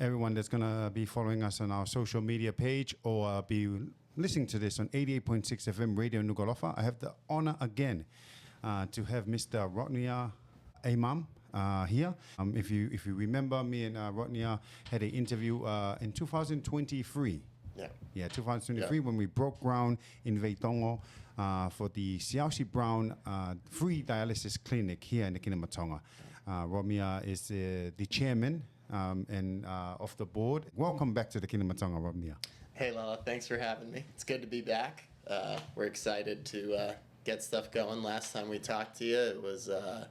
everyone that's going to be following us on our social media page or be listening to this on 88.6 FM Radio Nuku'alofa. I have the honor again to have Mr. Rodney Imam here. If you remember, me and Rodney had an interview in 2023. Yeah, 2023 when we broke ground in Tonga for the Siai Brown free dialysis clinic here in the Kingdom of Tonga. Rodney is the chairman and of the board. Welcome back to the Kingdom of Tonga, Rodney. Hey Lala, thanks for having me. It's good to be back. We're excited to get stuff going. Last time we talked to you, it was a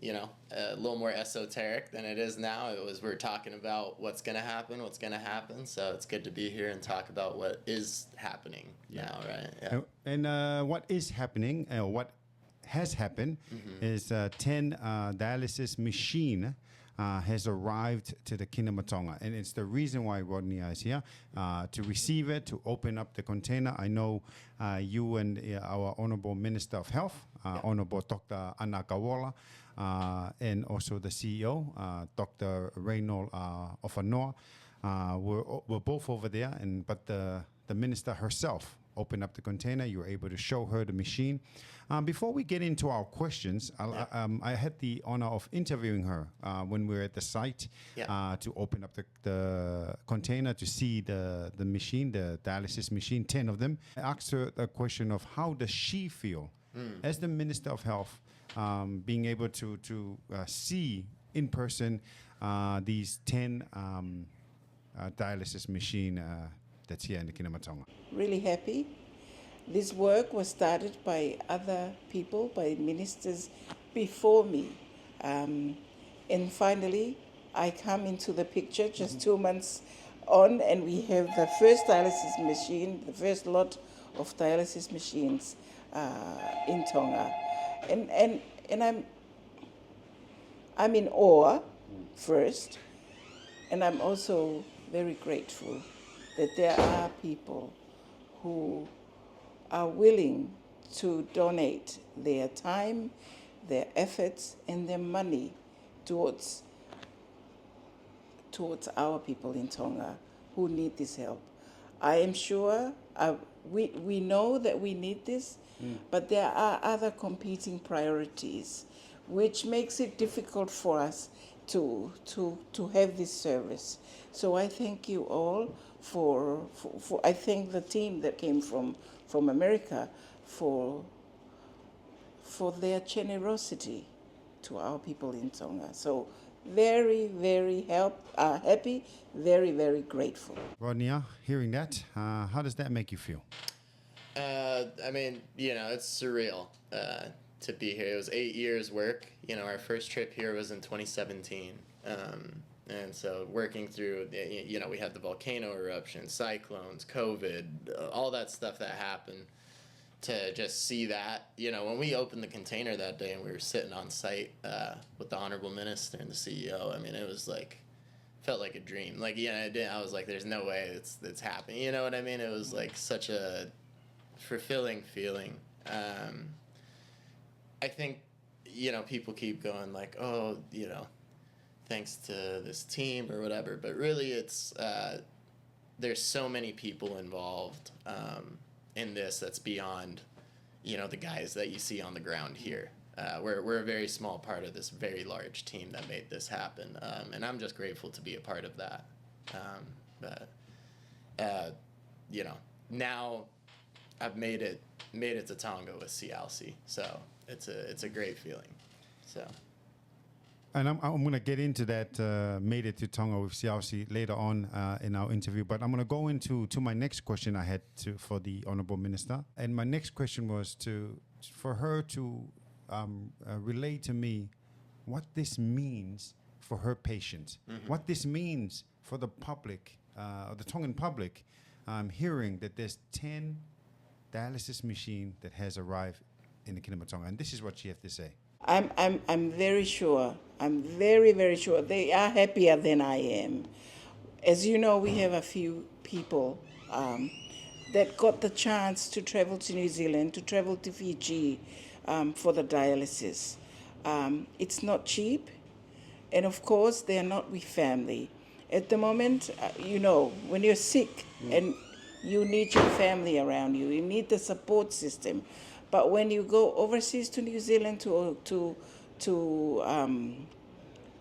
little more esoteric than it is now. We're talking about what's going to happen. So it's good to be here and talk about what is happening now, right? Yeah. And what is happening, what has happened is 10 dialysis machine has arrived to the Kingdom of Tonga. And it's the reason why Rodney is here, to receive it, to open up the container. I know you and our Honorable Minister of Health, Honorable Dr. Anna Kawala, and also the CEO, Dr. Reynold Ofanoa, were both over there. But the minister herself opened up the container. You were able to show her the machine. Before we get into our questions, I had the honor of interviewing her when we were at the site to open up the container to see the machine, the dialysis machine, 10 of them. I asked her a question of how does she feel as the Minister of Health, being able to see in person these 10 dialysis machine that's here in the Kingdom of Tonga. Really happy. This work was started by other people, by ministers before me. And finally, I come into the picture just 2 months on, and we have the first dialysis machine, the first lot of dialysis machines in Tonga. And I'm in awe first, and I'm also very grateful that there are people who are willing to donate their time, their efforts, and their money towards our people in Tonga who need this help. I am sure we know that we need this, but there are other competing priorities, which makes it difficult for us to have this service. So I thank you all for I thank the team that came from America for their generosity to our people in Tonga. So very, very happy, very, very grateful. Rodney, hearing that, how does that make you feel? It's surreal to be here. It was 8 years work. Our first trip here was in 2017. And so working through, we had the volcano eruption, cyclones, COVID, all that stuff that happened. To just see that, when we opened the container that day and we were sitting on site with the Honorable Minister and the CEO, it was like, felt like a dream. I was like, there's no way it's happening. You know what I mean? It was like such a fulfilling feeling. I think, people keep going like, oh, thanks to this team or whatever, but really it's there's so many people involved in this that's beyond the guys that you see on the ground here. We're a very small part of this very large team that made this happen, and I'm just grateful to be a part of that. Now I've made it to Tonga with Siai, so it's a great feeling. So. And I'm going to get into that, made it to Tonga with Siai later on in our interview. But I'm going to go into my next question I had for the Honourable Minister. And my next question was for her to relay to me what this means for her patients, what this means for the public, the Tongan public, hearing that there's 10 dialysis machine that has arrived in the Kingdom of Tonga. And this is what she has to say. I'm very sure. I'm very, very sure. They are happier than I am. As you know, we have a few people that got the chance to travel to New Zealand, to travel to Fiji for the dialysis. It's not cheap. And of course, they are not with family. At the moment, when you're sick and you need your family around you, you need the support system. But when you go overseas to New Zealand to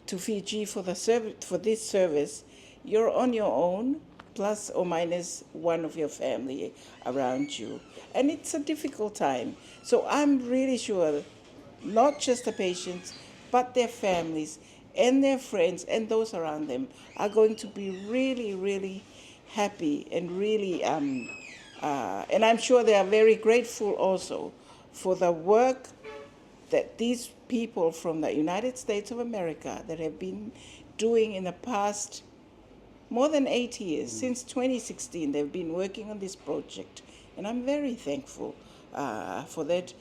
Fiji for this service, you're on your own, plus or minus one of your family around you, and it's a difficult time. So I'm really sure, not just the patients, but their families and their friends and those around them are going to be really, really happy and really, and I'm sure they are very grateful also for the work that these people from the United States of America that have been doing in the past more than 8 years, since 2016, they've been working on this project. And I'm very thankful for that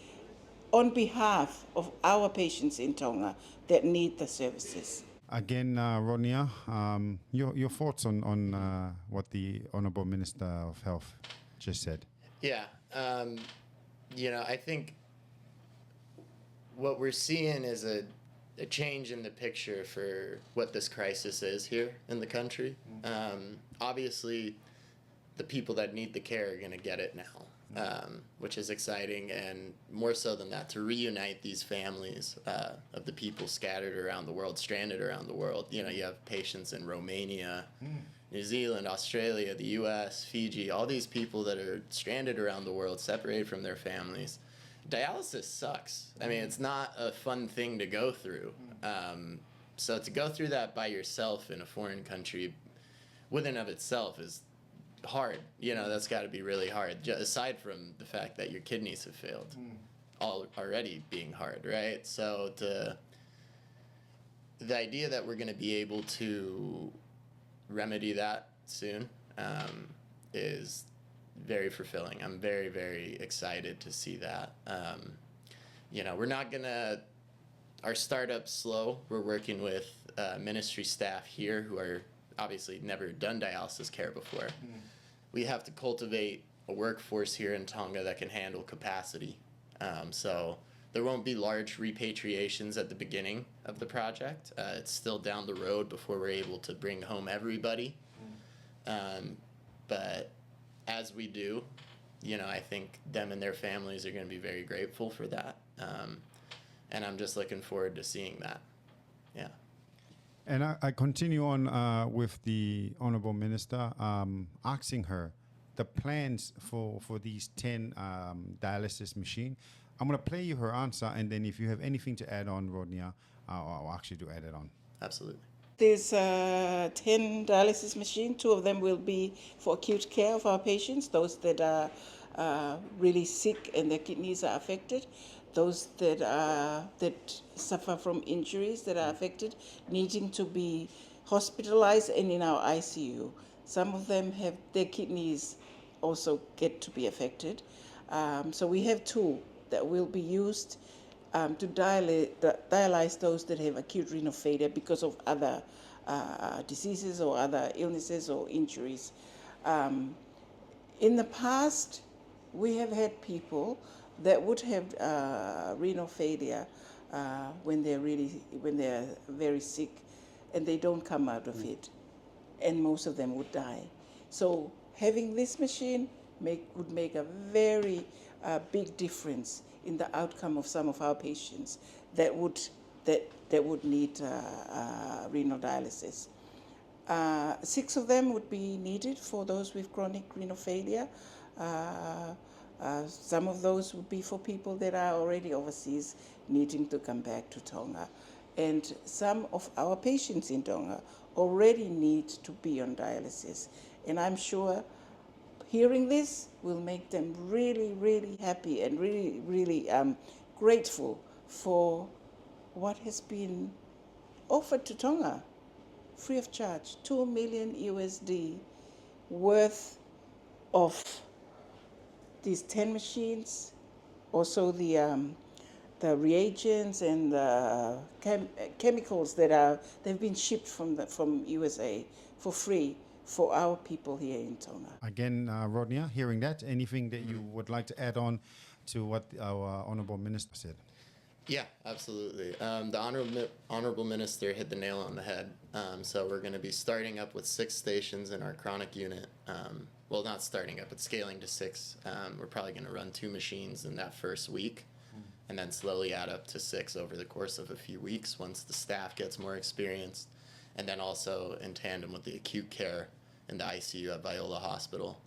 on behalf of our patients in Tonga that need the services. Again, Rodnia, your thoughts on what the Honourable Minister of Health just said? Yeah, I think what we're seeing is a change in the picture for what this crisis is here in the country. Obviously, the people that need the care are going to get it now, which is exciting, and more so than that, to reunite these families of the people scattered around the world, stranded around the world. You have patients in Romania, New Zealand, Australia, the U.S., Fiji, all these people that are stranded around the world, separated from their families. Dialysis sucks. I mean, it's not a fun thing to go through. So to go through that by yourself in a foreign country, within of itself, is hard. That's got to be really hard. Aside from the fact that your kidneys have failed, already being hard, right? So the idea that we're going to be able to remedy that soon is very fulfilling. I'm very, very excited to see that. We're not gonna, our startup's slow. We're working with ministry staff here who are obviously never done dialysis care before. We have to cultivate a workforce here in Tonga that can handle capacity. So there won't be large repatriations at the beginning of the project. It's still down the road before we're able to bring home everybody. But as we do, I think them and their families are going to be very grateful for that. And I'm just looking forward to seeing that. Yeah. And I continue on with the Honourable Minister, asking her the plans for these 10 dialysis machines. I'm going to play you her answer, and then if you have anything to add on, Rodnia, I'll ask you to add it on. Absolutely. There's 10 dialysis machines. 2 of them will be for acute care of our patients, those that are really sick and their kidneys are affected, those that suffer from injuries that are affected, needing to be hospitalized and in our ICU. Some of them have their kidneys also get to be affected. So we have 2 that will be used to dialyze those that have acute renal failure because of other diseases or other illnesses or injuries. In the past, we have had people that would have renal failure when they're very sick, and they don't come out of it, and most of them would die. So having this machine would make a very big difference in the outcome of some of our patients that would need renal dialysis. 6 of them would be needed for those with chronic renal failure. Some of those would be for people that are already overseas needing to come back to Tonga. And some of our patients in Tonga already need to be on dialysis. And I'm sure hearing this will make them really, really happy and really, really grateful for what has been offered to Tonga, free of charge, $2 million USD worth of these 10 machines, also the reagents and the chemicals they've been shipped from USA for free for our people here in Tonga. Again, Rodnia, hearing that, anything that you would like to add on to what our Honourable Minister said? Yeah, absolutely. The honorable minister hit the nail on the head. So we're going to be starting up with 6 stations in our chronic unit. Well, not starting up, but scaling to 6. We're probably going to run 2 machines in that first week, and then slowly add up to 6 over the course of a few weeks once the staff gets more experienced, and then also in tandem with the acute care in the ICU at Viola Hospital.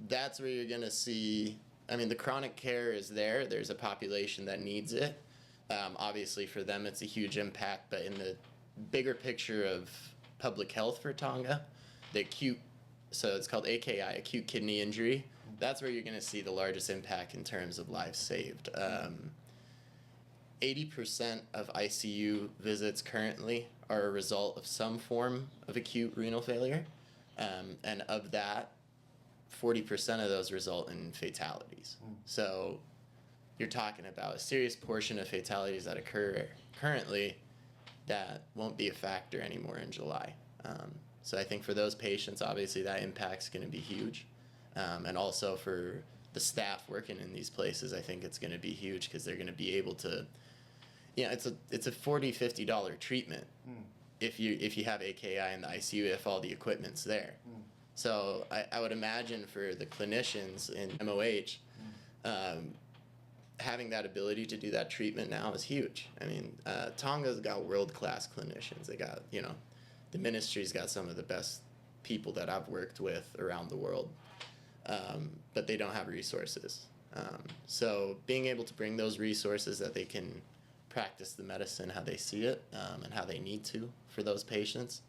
That's where you're going to see. I mean, the chronic care is there. There's a population that needs it. Obviously, for them, it's a huge impact. But in the bigger picture of public health for Tonga, the acute, so it's called AKI, acute kidney injury, that's where you're going to see the largest impact in terms of lives saved. 80% of ICU visits currently are a result of some form of acute renal failure. And of that, 40% of those result in fatalities. So you're talking about a serious portion of fatalities that occur currently that won't be a factor anymore in July. So I think for those patients, obviously that impact's going to be huge. And also for the staff working in these places, I think it's going to be huge because they're going to be able to, it's a $40, $50 treatment if you have AKI in the ICU, if all the equipment's there. So I would imagine for the clinicians in MOH, having that ability to do that treatment now is huge. I mean, Tonga's got world-class clinicians. They got, the ministry's got some of the best people that I've worked with around the world, but they don't have resources. So being able to bring those resources that they can practice the medicine how they see it and how they need to for those patients,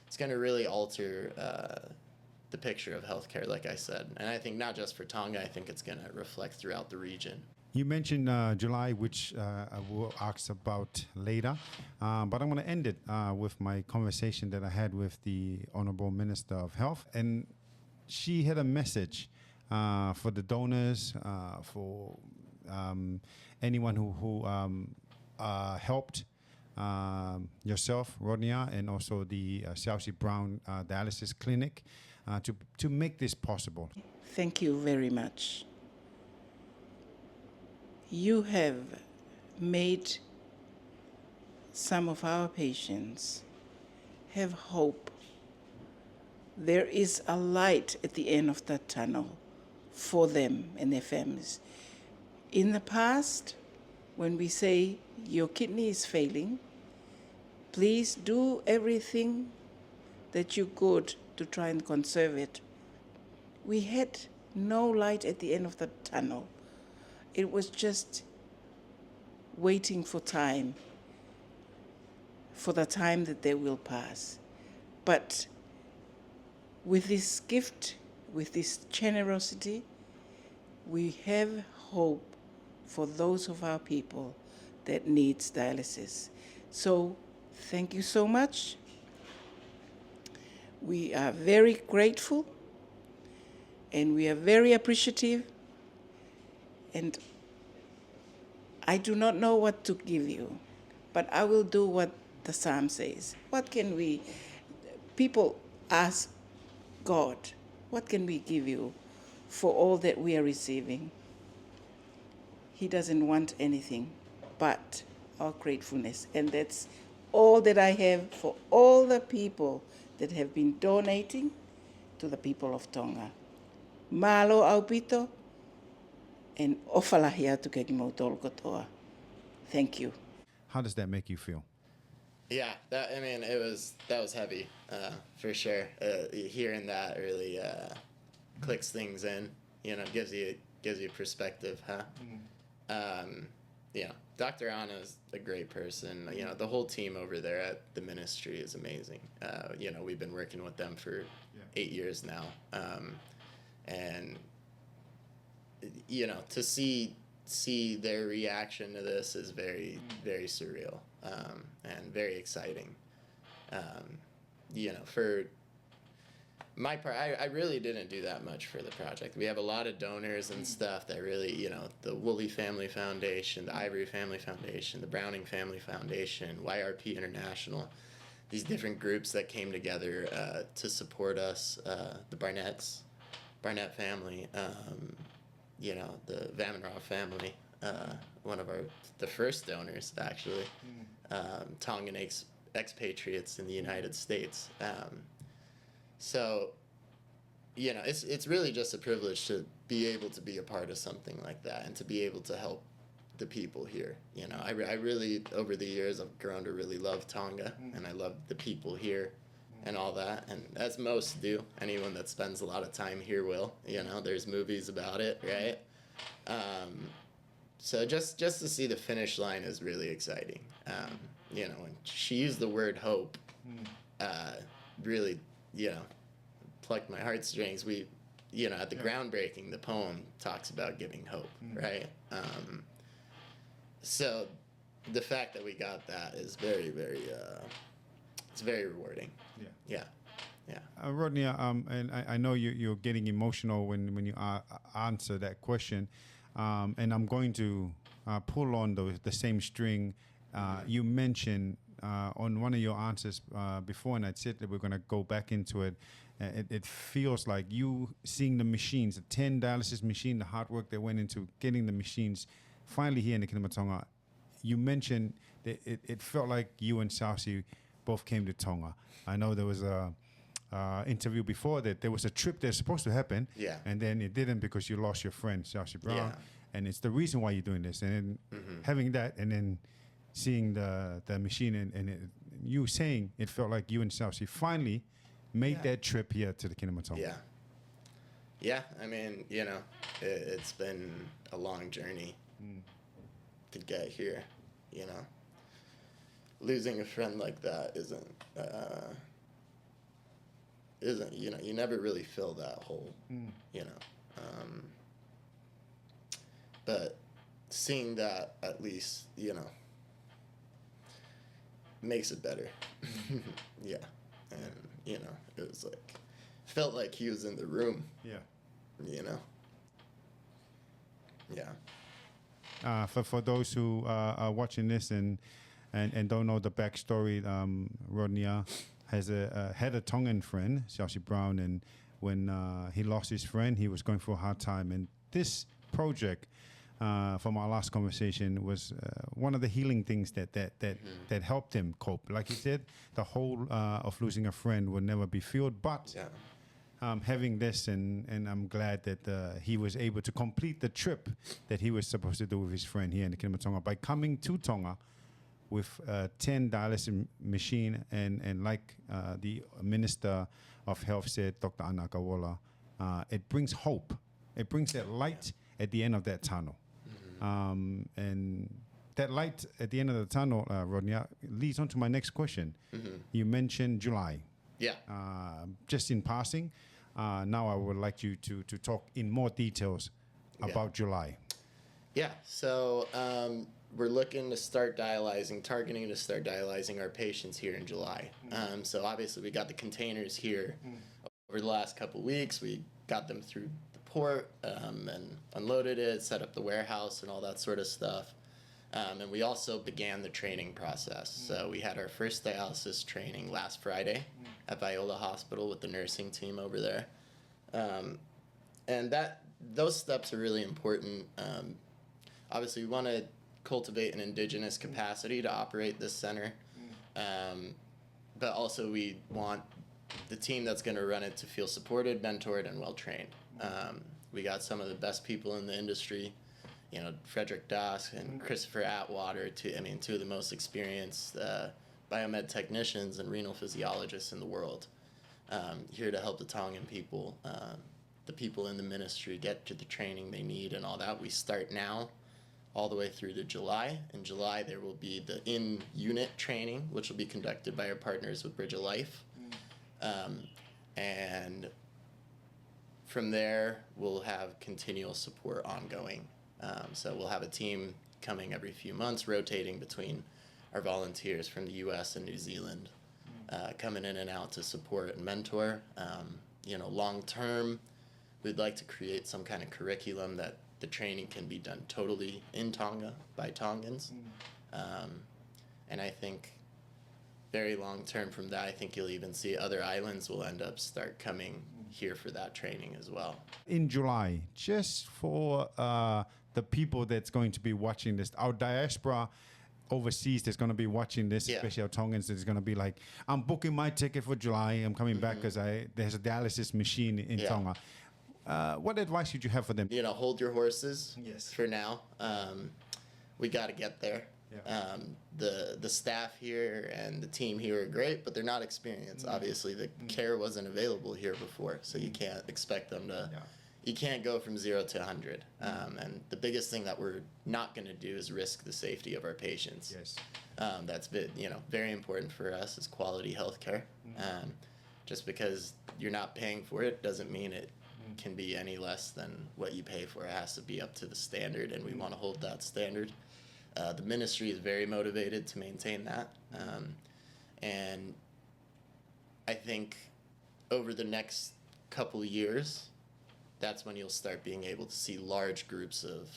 it's going to really alter the picture of healthcare, like I said. And I think not just for Tonga, I think it's going to reflect throughout the region. You mentioned July, which I will ask about later, but I'm going to end it with my conversation that I had with the Honorable Minister of Health. And she had a message for the donors, for anyone who helped yourself, Rodnia, and also the Siai Brown Dialysis Clinic to make this possible. Thank you very much. You have made some of our patients have hope. There is a light at the end of the tunnel for them and their families. In the past, when we say your kidney is failing, please do everything that you could to try and conserve it. We had no light at the end of the tunnel. It was just waiting for time, for the time that they will pass. But with this gift, with this generosity, we have hope for those of our people that needs dialysis. So thank you so much. We are very grateful and we are very appreciative. And I do not know what to give you, but I will do what the Psalm says. What can we, people ask God, what can we give you for all that we are receiving? He doesn't want anything but our gratefulness. And that's all that I have for all the people that have been donating to the people of Tonga. Malo aupito. And ofalahia to kekimotol kotoa. Thank you. How does that make you feel? Yeah, that was heavy, for sure. Hearing that really clicks things in. Gives you perspective, huh? Dr. Anna is a great person. The whole team over there at the ministry is amazing. We've been working with them for 8 years now, and to see their reaction to this is very, very surreal, and very exciting. For my part, I really didn't do that much for the project. We have a lot of donors and stuff that really, the Woolley Family Foundation, the Ivory Family Foundation, the Browning Family Foundation, YRP International, these different groups that came together to support us, the Barnett family, the Vamenroff family, one of the first donors actually, Tongan expatriates in the United States. So, you know, it's really just a privilege to be able to be a part of something like that and to be able to help the people here. You know, I really, over the years, I've grown to really love Tonga, and I love the people here and all that. And as most do, anyone that spends a lot of time here will. You know, there's movies about it, right? So just to see the finish line is really exciting. You know, and she used the word hope, really, you know, plucked my heartstrings. We, you know, at the groundbreaking, the poem talks about giving hope, right? So the fact that we got that is very, very, it's very rewarding. Yeah. Rodney, and I know you're getting emotional when you answer that question, and I'm going to pull on the same string. You mentioned on one of your answers before, and I said that we're going to go back into it. It feels like you seeing the machines, the 10 dialysis machine, the hard work that went into getting the machines finally here in the Kingdom of Tonga. You mentioned that it felt like you and Saucy both came to Tonga. I know there was a interview before that there was a trip that's supposed to happen, and then it didn't because you lost your friend, Saucy Brown, and it's the reason why you're doing this. And then having that, and then seeing the machine, and you saying it felt like you and Saucy finally made that trip here to the Kingdom of Tonga. Yeah, I mean, you know, it's been a long journey to get here, you know. Losing a friend like that isn't, you know, you never really fill that hole, you know. But seeing that at least, you know, makes it better. And, you know, it was like, felt like he was in the room. You know. For those who are watching this and don't know the backstory, Rodney had a Tongan friend, Saucy Brown, and when he lost his friend, he was going through a hard time. And this project, from our last conversation, was one of the healing things that helped him cope. Like he said, the whole of losing a friend will never be filled, but having this, and I'm glad that he was able to complete the trip that he was supposed to do with his friend here in the Kingdom of Tonga by coming to Tonga with 10 dialysis machine, and like the Minister of Health said, Dr. Ana Kawola, it brings hope. It brings that light at the end of that tunnel. And that light at the end of the tunnel, Rodney, leads on to my next question. You mentioned July. Just in passing, now I would like you to talk in more details about July. So we're looking to start targeting to start dialyzing our patients here in July. So obviously we got the containers here over the last couple of weeks. We got them through the port and unloaded it, set up the warehouse and all that sort of stuff. And we also began the training process. So we had our first dialysis training last Friday at Viola Hospital with the nursing team over there. And those steps are really important. Obviously, we want to cultivate an indigenous capacity to operate this center. But also we want the team that's going to run it to feel supported, mentored, and well-trained. We got some of the best people in the industry, you know, Frederick Doss and Christopher Atwater, two of the most experienced biomed technicians and renal physiologists in the world, here to help the Tongan people, the people in the ministry get to the training they need and all that. We start now all the way through to July. In July, there will be the in-unit training, which will be conducted by our partners with Bridge of Life. And from there, we'll have continual support ongoing. So we'll have a team coming every few months, rotating between our volunteers from the U.S. and New Zealand, coming in and out to support and mentor. You know, long term, we'd like to create some kind of curriculum that the training can be done totally in Tonga by Tongans. And I think very long term from that, I think you'll even see other islands will end up start coming here for that training as well. In July, just for the people that's going to be watching this, our diaspora overseas that's going to be watching this, Yeah. especially our Tongans, that's going to be like, I'm booking my ticket for July. I'm coming back because there's a dialysis machine in Yeah. Tonga. What advice would you have for them? Hold your horses. Yes. For now. We got to get there. Yeah. The staff here and the team here are great, but they're not experienced. Obviously, the care wasn't available here before, so you can't expect them to. Yeah. You can't go from 0 to 100. And the biggest thing that we're not going to do is risk the safety of our patients. Yes. That's been, very important for us is quality health care. Just because you're not paying for it doesn't mean it can be any less than what you pay for. It has to be up to the standard, and we want to hold that standard. The ministry is very motivated to maintain that. And I think over the next couple of years, that's when you'll start being able to see large groups of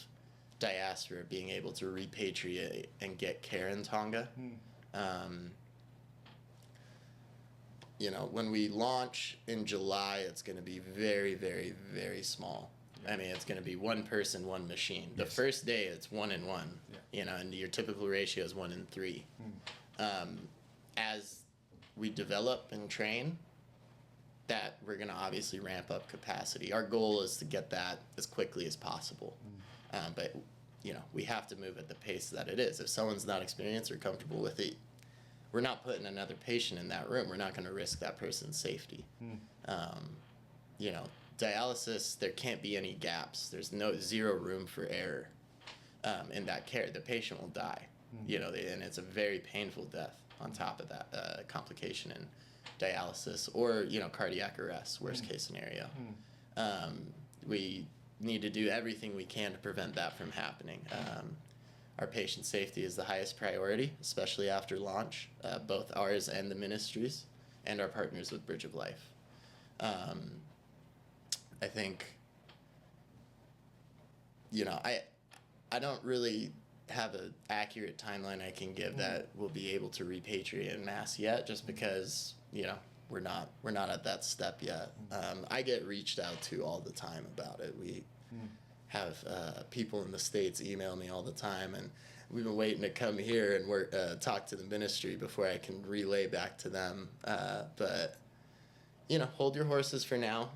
diaspora being able to repatriate and get care in Tonga. When we launch in July, it's going to be very, very, very small. I mean, it's going to be one person, one machine. The first day, it's 1 in 1, and your typical ratio is 1 in 3. As we develop and train, that we're going to obviously ramp up capacity. Our goal is to get that as quickly as possible. But, we have to move at the pace that it is. If someone's not experienced or comfortable with it, we're not putting another patient in that room. We're not going to risk that person's safety. Dialysis, there can't be any gaps. There's zero room for error in that care. The patient will die, and it's a very painful death on top of that complication in dialysis or, cardiac arrest, worst case scenario. We need to do everything we can to prevent that from happening. Our patient safety is the highest priority, especially after launch, both ours and the ministries and our partners with Bridge of Life. I think, I don't really have an accurate timeline I can give that we'll be able to repatriate en masse yet, just because, we're not at that step yet. I get reached out to all the time about it. We have people in the States email me all the time, and we've been waiting to come here and talk to the ministry before I can relay back to them. But hold your horses for now.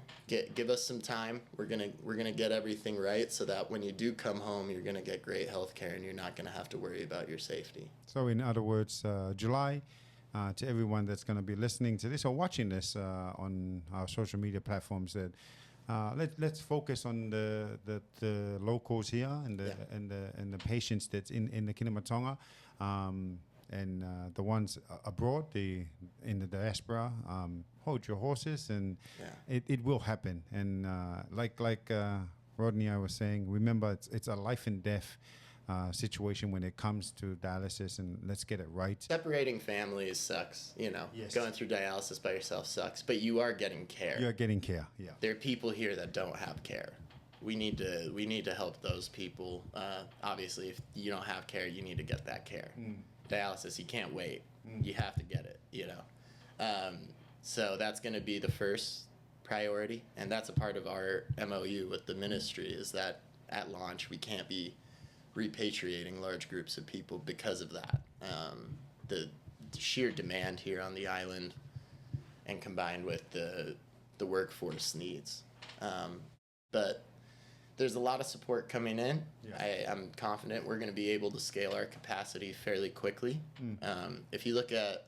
Give us some time. We're gonna get everything right so that when you do come home, you're gonna get great health care and you're not gonna have to worry about your safety. So in other words, July, to everyone that's going to be listening to this or watching this on our social media platforms, that let's focus on the locals here and the patients that's in the Kingdom of Tonga, and the ones abroad, in the diaspora. Hold your horses, and it will happen. And like Rodney, I was saying, remember it's a life and death situation when it comes to dialysis, and let's get it right. Separating families sucks, Yes. Going through dialysis by yourself sucks, but you are getting care. You're getting care, yeah. There are people here that don't have care. We need to help those people. Obviously, if you don't have care, you need to get that care. Dialysis, you can't wait. You have to get it, So that's going to be the first priority, and that's a part of our MOU with the ministry, is that at launch we can't be repatriating large groups of people because of that. The sheer demand here on the island, and combined with the workforce needs. But there's a lot of support coming in. Yeah. I'm confident we're going to be able to scale our capacity fairly quickly. If you look at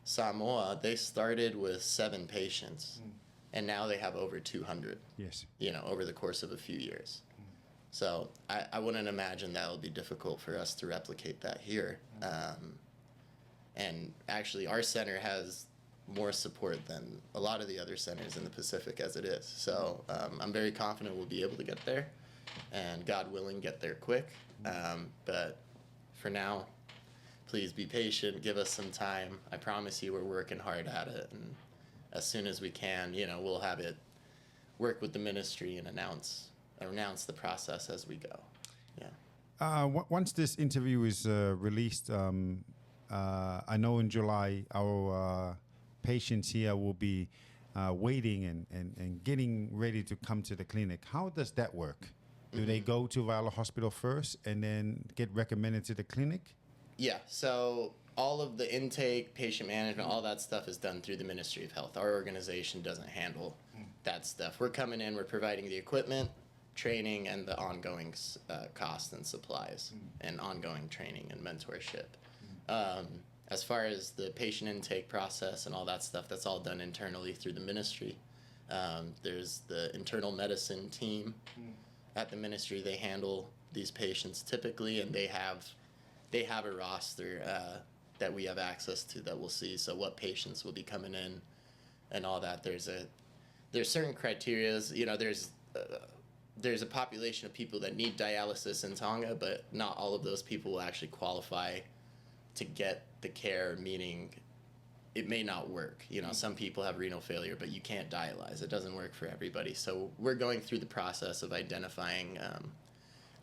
Samoa, they started with 7 patients, and now they have over 200. Yes. Over the course of a few years. So I wouldn't imagine that will be difficult for us to replicate that here. And actually, our center has more support than a lot of the other centers in the Pacific as it is. So I'm very confident we'll be able to get there, and God willing, get there quick. But for now, please be patient. Give us some time. I promise you we're working hard at it. And as soon as we can, we'll have it work with the ministry and announce the process as we go. Yeah. Once this interview is released, I know in July our patients here will be waiting and getting ready to come to the clinic. How does that work? Do they go to Viola Hospital first and then get recommended to the clinic? Yeah, so all of the intake, patient management, all that stuff is done through the Ministry of Health. Our organization doesn't handle that stuff. We're coming in, we're providing the equipment, training, and the ongoing cost and supplies, and ongoing training and mentorship. As far as the patient intake process and all that stuff, that's all done internally through the ministry. There's the internal medicine team at the ministry. They handle these patients typically, and they have a roster that we have access to that we'll see. So what patients will be coming in and all that. There's certain criterias. You know, there's a population of people that need dialysis in Tonga, but not all of those people will actually qualify to get the care, meaning it may not work. You know, some people have renal failure, but you can't dialyze. It doesn't work for everybody. So we're going through the process of identifying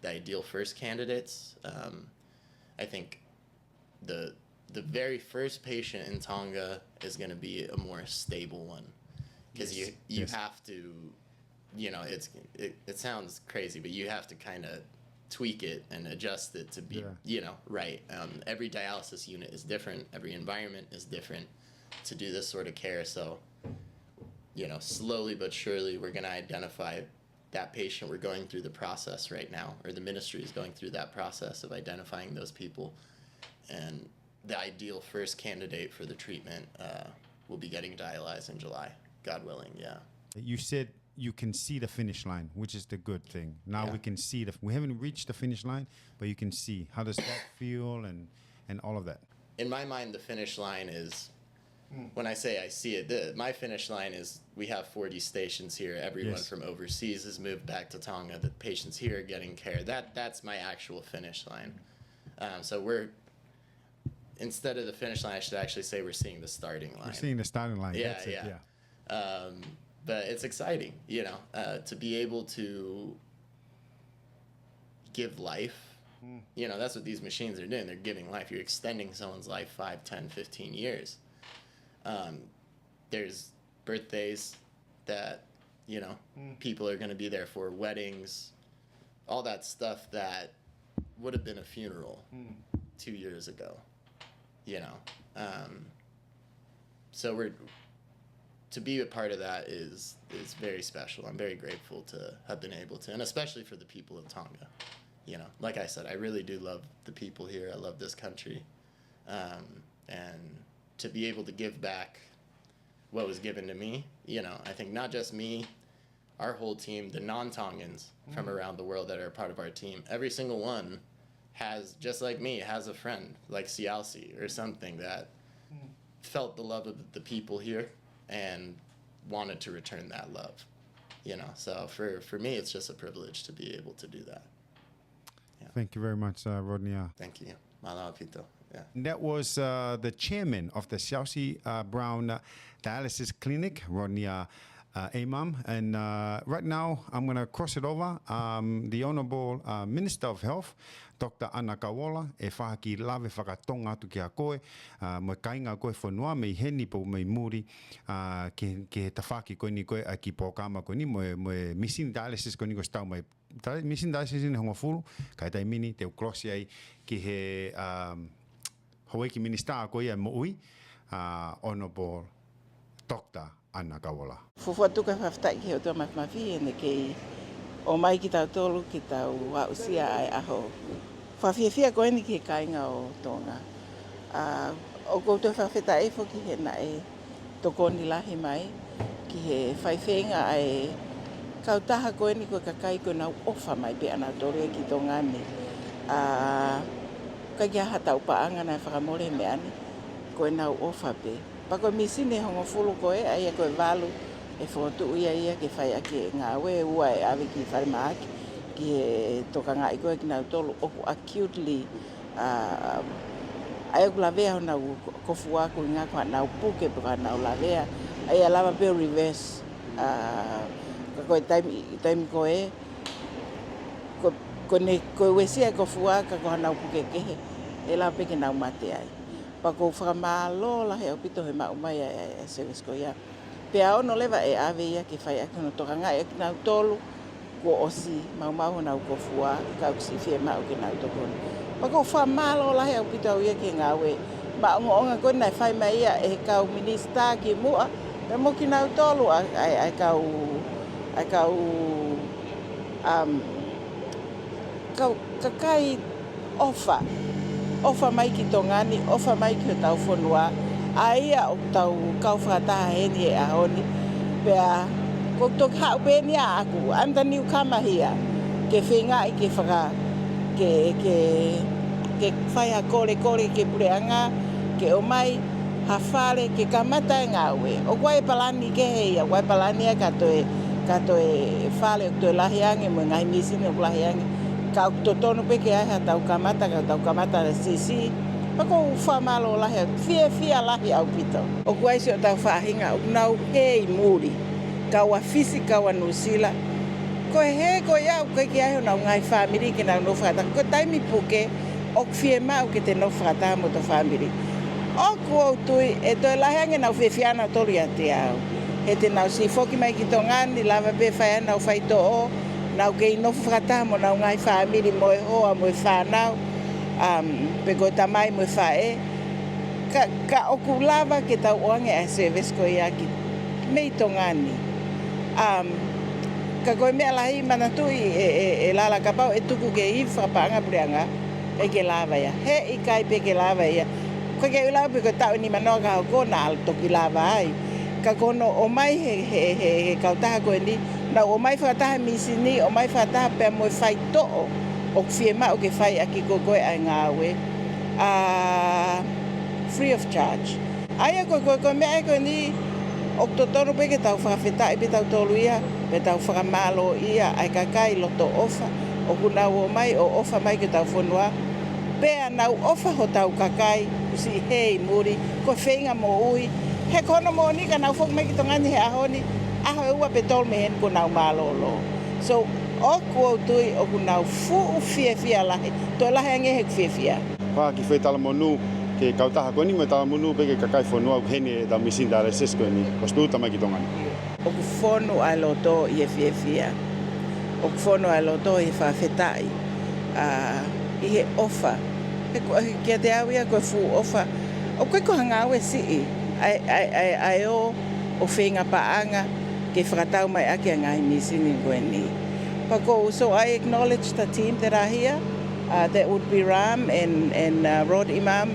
the ideal first candidates. I think the very first patient in Tonga is going to be a more stable one, because you have to, you know, it sounds crazy, but you have to kind of tweak it and adjust it to be, you know, right. Every dialysis unit is different. Every environment is different to do this sort of care. So, you know, slowly but surely, we're going to identify that patient. We're going through the process right now, or the ministry is going through that process of identifying those people. And the ideal first candidate for the treatment will be getting dialyzed in July, God willing, yeah. You said you can see the finish line, which is the good thing. Now we can see we haven't reached the finish line, but you can see. How does that feel and all of that? In my mind, the finish line is, when I say I see it, my finish line is we have 40 stations here. Everyone from overseas has moved back to Tonga. The patients here are getting care. That's my actual finish line. So instead of the finish line, I should actually say we're seeing the starting line. We're seeing the starting line. Yeah. But it's exciting, you know, to be able to give life. You know, that's what these machines are doing. They're giving life. You're extending someone's life 5, 10, 15 years. There's birthdays that, you know, people are going to be there for, weddings, all that stuff that would have been a funeral 2 years ago, you know. So to be a part of that is very special. I'm very grateful to have been able to, and especially for the people of Tonga. You know, like I said, I really do love the people here. I love this country. And to be able to give back what was given to me, you know, I think not just me, our whole team, the non-Tongans from around the world that are a part of our team, every single one has, just like me, has a friend like Siai or something that felt the love of the people here and wanted to return that love, you know. So for me, it's just a privilege to be able to do that. Yeah. Thank you very much, Rodney. Thank you. Mala'a pito. Yeah. That was the chairman of the Chelsea Brown Dialysis Clinic, Rodney Amam. And right now, I'm going to cross it over. The Honourable Minister of Health, Dr. Ana Kawola, e whahaki lawe whakatonga atu ki a koe, mo kainga koe whanua, mei heni po mei muri, ke he tawhaki koe ni koe, a ki pōkama koe ni, mo machine dialysis koe ni koe stau mai. Machine dialysis ni honga furu, kai tai mini, te ukrossi ai ki he Hawaii Minister a koe ia mo ui, Honourable Dr. Ana Kawola. Fufuatuka whaftai ki o tō mawhi ene kei o mai ki tau tolu ki tau wausia ai aho. Whawhiawhia koe ni ki kainga o Tonga. O koutou whawhetai fo ki he nae tokoni lahi mai ki he whaiwhenga ai kautaha koe ni koe kakai koe nau ofa mai pe ana tolu ki Tonga ni. Ka kia hatau paanga na whakamore me ani koe nau ofa pe. Pako misine hongo fulu koe ai koe walu e whotu ia ke whai ake ngā we ua e awe ki wharemaaki ki he toka ngā ikoe ki nau tolu oku acutely ai aku lawea ho nau kofu aku i ngā kua nau puke puka nau lawea ai alama peo reverse ka koe taimi koe koe wesia kofu aka koha nau puke kehe e la peke nau mate ai pako whakamalo la he opito he mau mai service ko ia. Pea ono lewa e awe ia ki whai aki no toka ngai aki nau tolu ko osi mau na ko fua ka si fie mau ke na to kon pa ko fa malo la he pita o ke ngawe ma ngo ko na fai mai e ka minista ki mo e mo ki na tolu ai ka ka kai ofa mai ki tongani ofa mai ki tau fonua ai o tau kau fata he ni a honi pe ko to ka be ni aku I'm the newcomer here ke finga ke faka ke fai a kore ke pureanga ke o mai ha fale ke kamata ngawe o wai palani ke he wai palani ka to e fale to lahiange mo ngai misi no lahiange ka to tono pe ke ha tau kamata sisi pako fa malo la he fia la he au pito o wai se tau fa hinga o nau hei muri ka wa fisika wa nusila ko he ko ya ko ke ai na ngai family ke na no fata ko tai mi puke o fie ma o ke te no fata mo to family o ko tu e to la hange na fiana to ria te au he te na si foki mai ki tongani lava be fa na o fai to o na ke no fata mo na ngai family mo ho mo fa na pe ko tamai mo fa e ka o ku lava ke ta onge a service ko ya ki me tongani ka koe mea lahi mana tui e lala ka pau e tuku ke i whapanga pureanga e ke lava ia. He i kai pe ke lava ia. Koe ke ulau pe ko tau ni manoa ka hau kona al toki lava ai. Ka kono o mai he kautaha koe ni. Na o mai whataha misi ni, o mai whataha pe moe whai to'o. O fie ma o ke whai aki ko koe ai ngāwe. Free of charge. Aia koe mea koe ni o totoro pe ke tau whakawhetai pe tau tolu ia, pe tau whakamalo ia, ai kakai loto ofa, o kuna o mai, o ofa mai ke tau whanua. Pea nau ofa ho tau kakai, usi hei muri, ko whenga mo ui. He kono mo ni ka nau whok mai ki tongani he ahoni, aho e ua pe tolu me hen ko nau malo lo. So, o kua tui o kunau fu fia lahi, to lahi ange he fia. Paa ki whetala mo nu, ke kautaha koe ni mo tala munu pe ke kakai whanua hene da misin dialysis koe ni. Was tuuta mai ki tongani. O ku whonu ai loto i e fia. O ku whonu ai loto i whawhetai. I he ofa. Kia te au ia koe fu ofa. O koe ko hanga au e sii. Ai o whenga paanga ke whakatau mai ake a ngai misini koe ni. Pako, so I acknowledge the team that are here. That would be Ram and Rod Imam.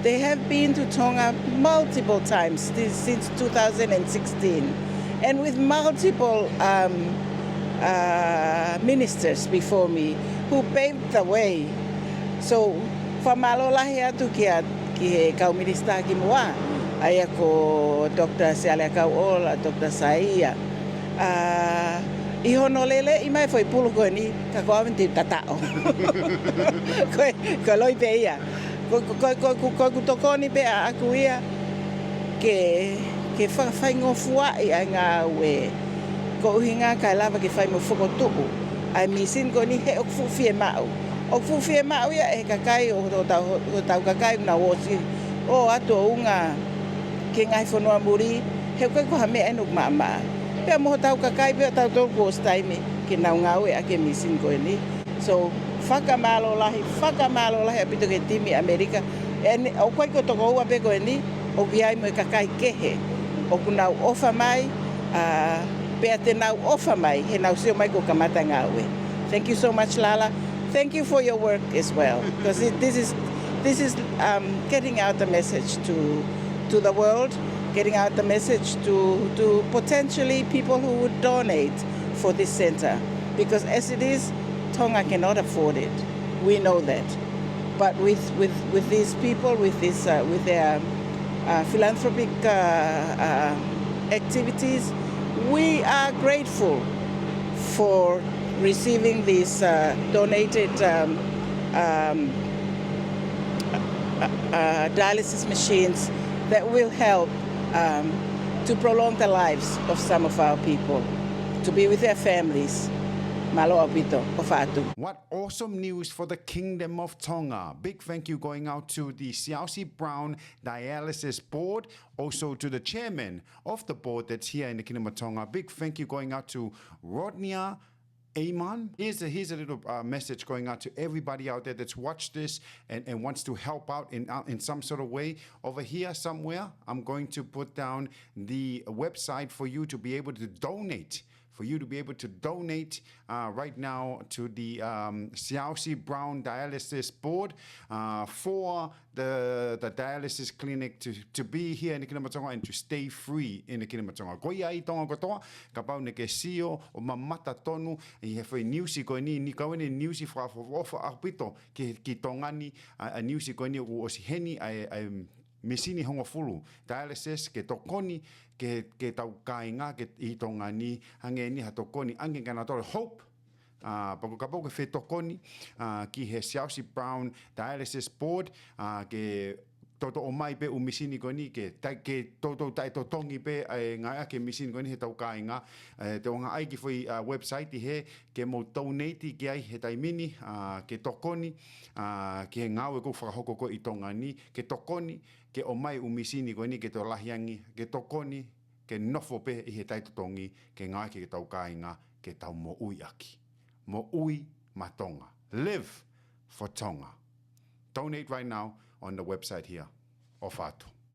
They have been to Tonga multiple times since 2016 and with multiple ministers before me who paved the way. So, whamalolahi atu ki he kau minista ki mua, ai ko Dr. Siai kau ola, Dr. Siai. I honolele i mai foi pulu koe ni ka ko aventi tatao. Ko loi pe ia. Ko tokoni pe aku ia ke whai ngofua i ai ngā ue. Ko uhinga kai lava ke whai mo whukotupu. Ai misin ko ni he okfu fie mau. Okfu fie mau ia e kakai o tau kakai na wosi. O ato unga ke ngai whanua muri. He koe ko hame enuk maa. Pea moho tau kakai pea tau tō kōs taime ke nau ngāwe a ke misin koe ni. So, whakamalo lahi apito ke timi Amerika. O koe ko toko ua pe koe ni, o ki ai mo e kakai kehe. O ku nau ofa mai, pea te nau ofa mai, he nau sio mai ko kamata ngāwe. Thank you so much, Lala. Thank you for your work as well. Because this is getting out the message to the world. Getting out the message to potentially people who would donate for this center. Because as it is, Tonga cannot afford it. We know that. But with these people, with their philanthropic activities, we are grateful for receiving these donated dialysis machines that will help to prolong the lives of some of our people, to be with their families. Malo apito, o fatu. What awesome news for the Kingdom of Tonga. Big thank you going out to the Siai Brown Dialysis Board, also to the chairman of the board that's here in the Kingdom of Tonga. Big thank you going out to Rodnia Aman. Here's a little message going out to everybody out there that's watched this and wants to help out in some sort of way. Over here somewhere, I'm going to put down the website for you to be able to donate. Right now to the Siai Brown Dialysis Board for the dialysis clinic to be here in the Kingdom of Tonga and to stay free in the Kingdom of Tonga. Ko ia I tonga kotoa, ka pau ne ke sio o mamata tonu I he whai niusi koe ni kawane niusi whaafofa apito ki tongani a niusi koe ni o si heni ai misini honga fulu dialysis ke tokoni ke tau kainga ke I tonga ni hange ni ha tokoni ange kana tore hope pako ka poko fe tokoni ki he Siai Brown Dialysis Board ke toto o mai pe umisini koni ke toto tai totongi pe nga ke misini koni he tau kainga te onga ai ki foi website he ke mo donate ki ai he tai mini ke tokoni ke ngau ko whakahoko ko I tonga ni ke tokoni ke o mai umisini koni ke to lahiangi ke tokoni ke nofo pe I he tai totongi ke ngai ke tau kainga ke tau mo ui aki mo ui ma Tonga. Live for Tonga. Donate right now on the website here. O fatu.